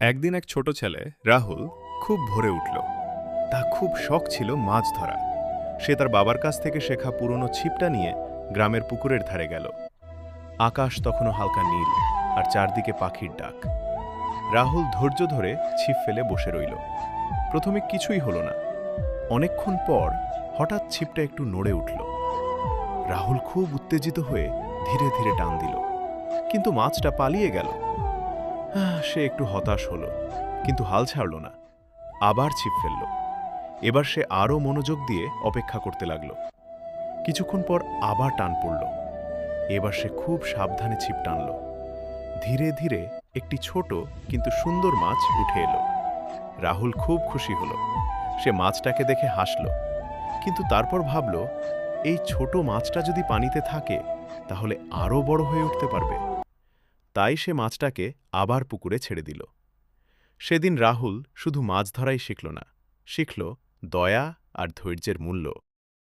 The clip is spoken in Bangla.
একদিন এক ছোট ছেলে রাহুল খুব ভোরে উঠল। তা খুব শখ ছিল মাছ ধরা। সে তার বাবার কাছ থেকে শেখা পুরনো ছিপটা নিয়ে গ্রামের পুকুরের ধারে গেল। আকাশ তখনও হালকা নীল, আর চারদিকে পাখির ডাক। রাহুল ধৈর্য ধরে ছিপ ফেলে বসে রইল। প্রথমে কিছুই হলো না। অনেকক্ষণ পর হঠাৎ ছিপটা একটু নড়ে উঠল। রাহুল খুব উত্তেজিত হয়ে ধীরে ধীরে টান দিল, কিন্তু মাছটা পালিয়ে গেল। সে একটু হতাশ হলো, কিন্তু হাল ছাড়ল না। আবার ছিপ ফেলল। এবার সে আরও মনোযোগ দিয়ে অপেক্ষা করতে লাগল। কিছুক্ষণ পর আবার টান পড়ল। এবার সে খুব সাবধানে ছিপ টানল। ধীরে ধীরে একটি ছোট কিন্তু সুন্দর মাছ উঠে এলো। রাহুল খুব খুশি হল। সে মাছটাকে দেখে হাসল, কিন্তু তারপর ভাবল, এই ছোট মাছটা যদি পানিতে থাকে তাহলে আরও বড় হয়ে উঠতে পারবে। তাই সে মাছটাকে আবার পুকুরে ছেড়ে দিল। সেদিন রাহুল শুধু মাছ ধরাই শিখল না, শিখল দয়া আর ধৈর্যের মূল্য।